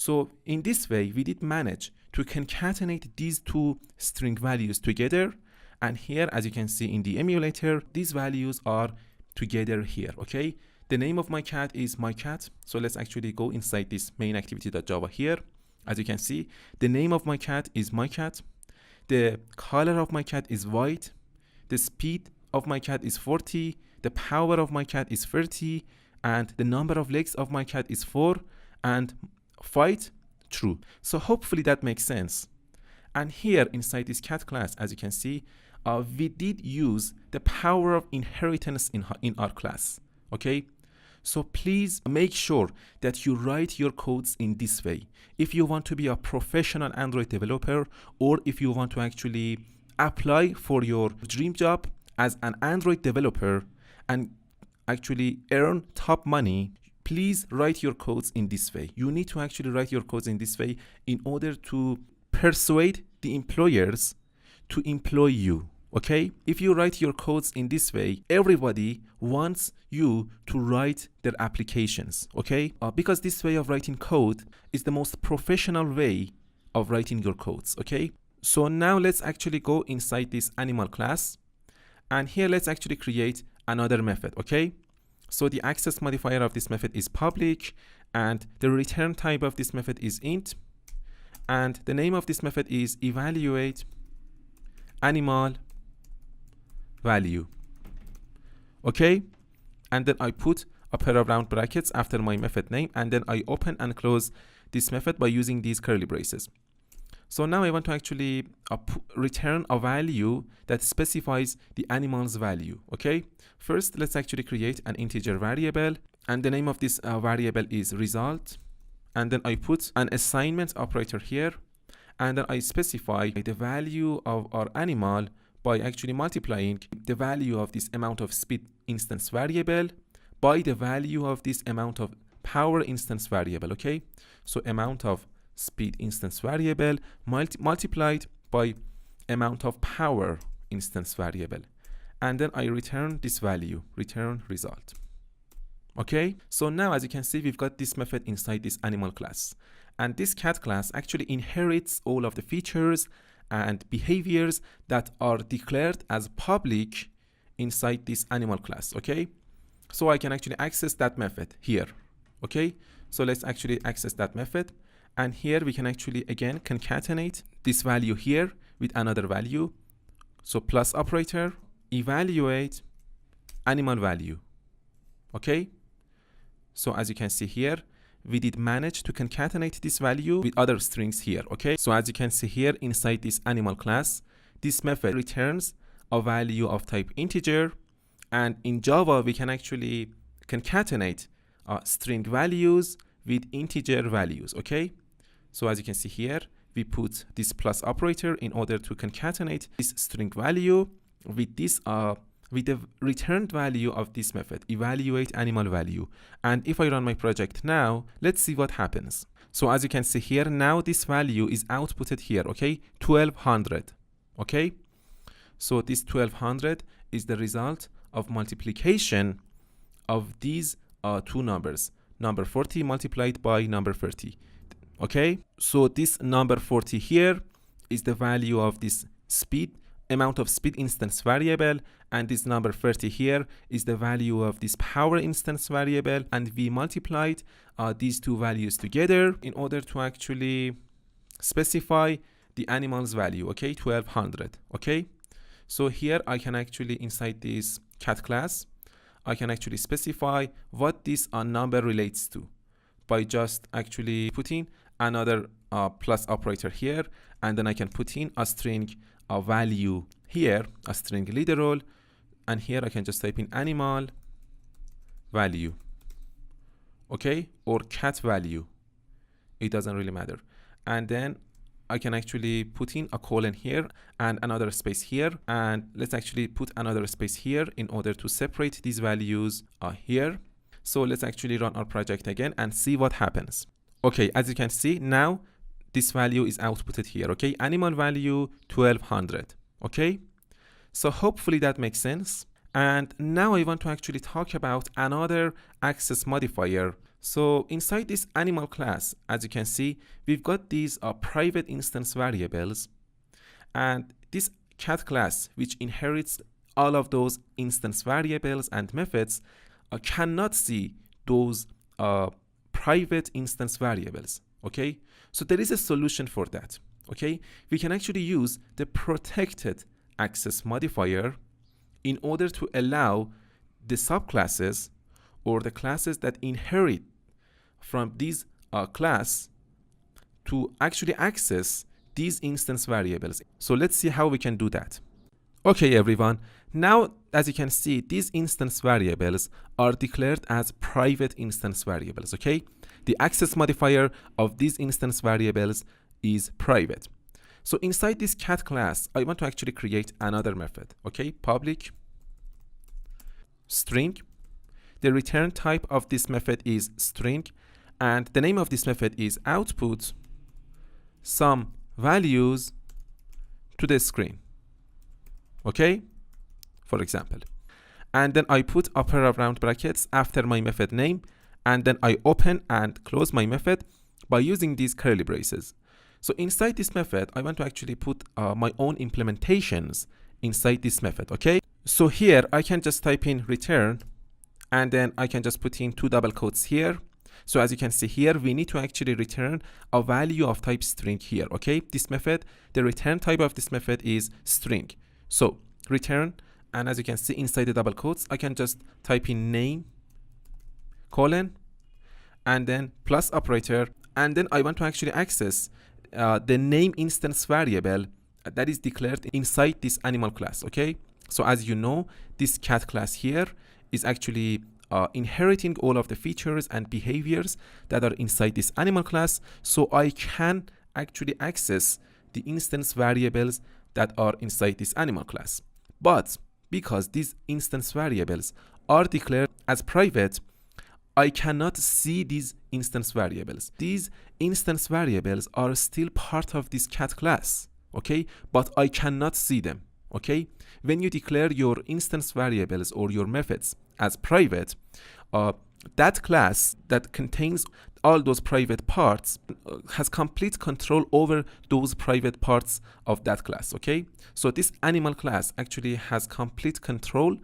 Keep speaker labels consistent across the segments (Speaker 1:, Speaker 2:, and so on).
Speaker 1: So in this way, we did manage to concatenate these two string values together. And here, as you can see in the emulator, these values are together here, okay? The name of my cat is my cat. So let's actually go inside this main activity.java here. As you can see, the name of my cat is my cat. The color of my cat is white. The speed of my cat is 40. The power of my cat is 30. And the number of legs of my cat is 4. And fight, true. So hopefully that makes sense. And here inside this cat class, as you can see, we did use the power of inheritance in our class, okay? So please make sure that you write your codes in this way. If you want to be a professional Android developer, or if you want to actually apply for your dream job as an Android developer and actually earn top money, please write your codes in this way. You need to actually write your codes in this way in order to persuade the employers to employ you, okay? If you write your codes in this way, everybody wants you to write their applications, okay? Because this way of writing code is the most professional way of writing your codes, okay? So now let's actually go inside this animal class, and here let's actually create another method, okay? So the access modifier of this method is public, and the return type of this method is int, and the name of this method is evaluate animal value, okay? And then I put a pair of round brackets after my method name, and then I open and close this method by using these curly braces. So now I want to actually return a value that specifies the animal's value, okay? First, let's actually create an integer variable, and the name of this variable is result. And then I put an assignment operator here, and then I specify the value of our animal by actually multiplying the value of this amount of speed instance variable by the value of this amount of power instance variable, okay? So amount of speed instance variable multiplied by amount of power instance variable. And then I return this value, return result. Okay, so now as you can see, we've got this method inside this animal class. And this cat class actually inherits all of the features and behaviors that are declared as public inside this animal class, okay? So I can actually access that method here, okay? So let's actually access that method. And here we can actually, again, concatenate this value here with another value. So plus operator, evaluate animal value, okay? So as you can see here, we did manage to concatenate this value with other strings here, okay? So as you can see here inside this animal class, this method returns a value of type integer, and in Java we can actually concatenate string values with integer values, okay? So as you can see here, we put this plus operator in order to concatenate this string value with this with the returned value of this method, evaluate animal value. And if I run my project now, let's see what happens. So as you can see here, now this value is outputted here, okay? 1200, okay? So this 1200 is the result of multiplication of these two numbers, number 40 multiplied by number 30, okay? So this number 40 here is the value of this amount of speed instance variable, and this number 30 here is the value of this power instance variable, and we multiplied these two values together in order to actually specify the animal's value, okay? 1200, okay? So here I can actually, inside this cat class, I can actually specify what this number relates to by just actually putting another plus operator here, and then I can put in a string value here, a string literal, and here I can just type in animal value, okay, or cat value, it doesn't really matter. And then I can actually put in a colon here and another space here, and let's actually put another space here in order to separate these values here. So let's actually run our project again and see what happens. Okay, as you can see now, this value is outputted here, okay? Animal value 1200, okay? So hopefully that makes sense. And now I want to actually talk about another access modifier So inside this animal class, as you can see, we've got these private instance variables, and this cat class, which inherits all of those instance variables and methods, cannot see those private instance variables. Okay, so there is a solution for that. Okay, we can actually use the protected access modifier in order to allow the subclasses or the classes that inherit from these class to actually access these instance variables. So let's see how we can do that. Okay, everyone. Now, as you can see, these instance variables are declared as private instance variables, okay? The access modifier of these instance variables is private. So inside this cat class, I want to actually create another method, okay? Public string. The return type of this method is string, and the name of this method is output some values to the screen. Okay, for example, and then I put upper round brackets after my method name, and then I open and close my method by using these curly braces. So inside this method, I want to actually put my own implementations inside this method. Okay, so here I can just type in return, and then I can just put in 2 double quotes here. So as you can see here, we need to actually return a value of type string here. Okay, this method, the return type of this method is string. So return, and as you can see inside the double quotes, I can just type in name, colon, and then plus operator, and then I want to actually access the name instance variable that is declared inside this animal class. Okay, so as you know, this cat class here is actually inheriting all of the features and behaviors that are inside this animal class, so I can actually access the instance variables that are inside this animal class. But because these instance variables are declared as private, I cannot see these instance variables. These instance variables are still part of this cat class, okay? But I cannot see them, okay? When you declare your instance variables or your methods as private, that class that contains all those private parts has complete control over those private parts of that class, okay? So this animal class actually has complete control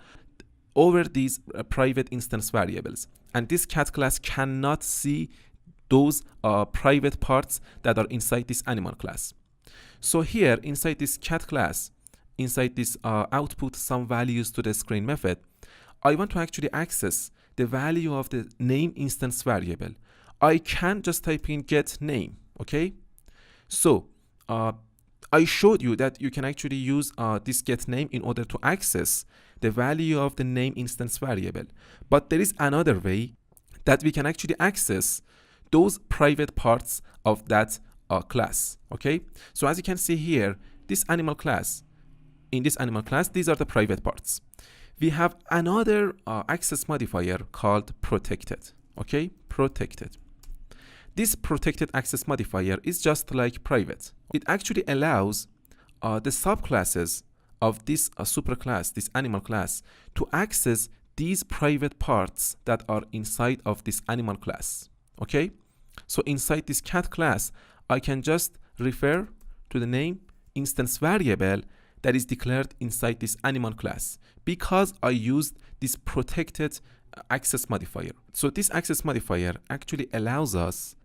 Speaker 1: over these private instance variables, and this cat class cannot see those private parts that are inside this animal class. So here inside this cat class, inside this output some values to the screen method, I want to actually access the value of the name instance variable. I can just type in get name, okay? So I showed you that you can actually use this get name in order to access the value of the name instance variable. But there is another way that we can actually access those private parts of that class, okay? So as you can see here, this animal class, in this animal class, these are the private parts. We have another access modifier called protected, okay? Protected. This protected access modifier is just like private. It actually allows the subclasses of this superclass, this animal class, to access these private parts that are inside of this animal class, okay? So inside this cat class, I can just refer to the name instance variable that is declared inside this animal class because I used this protected access modifier. So this access modifier actually allows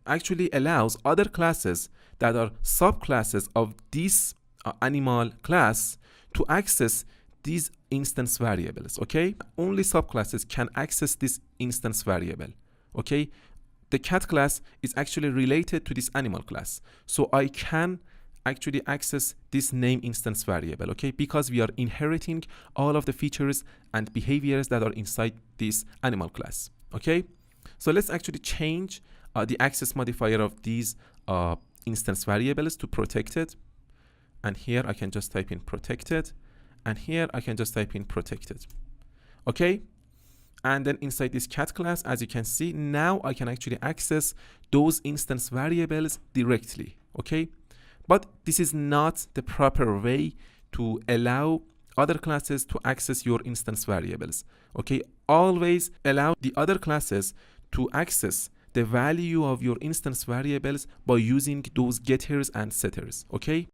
Speaker 1: other classes that are subclasses of this animal class to access these instance variables, okay? Only subclasses can access this instance variable, okay? The cat class is actually related to this animal class, so I can actually access this name instance variable, okay? Because we are inheriting all of the features and behaviors that are inside this animal class, okay? So let's actually change the access modifier of these instance variables to protected. And here I can just type in protected, and here I can just type in protected, okay? And then inside this cat class, as you can see, now I can actually access those instance variables directly, okay? But this is not the proper way to allow other classes to access your instance variables, okay? Always allow the other classes to access the value of your instance variables by using those getters and setters. Okay,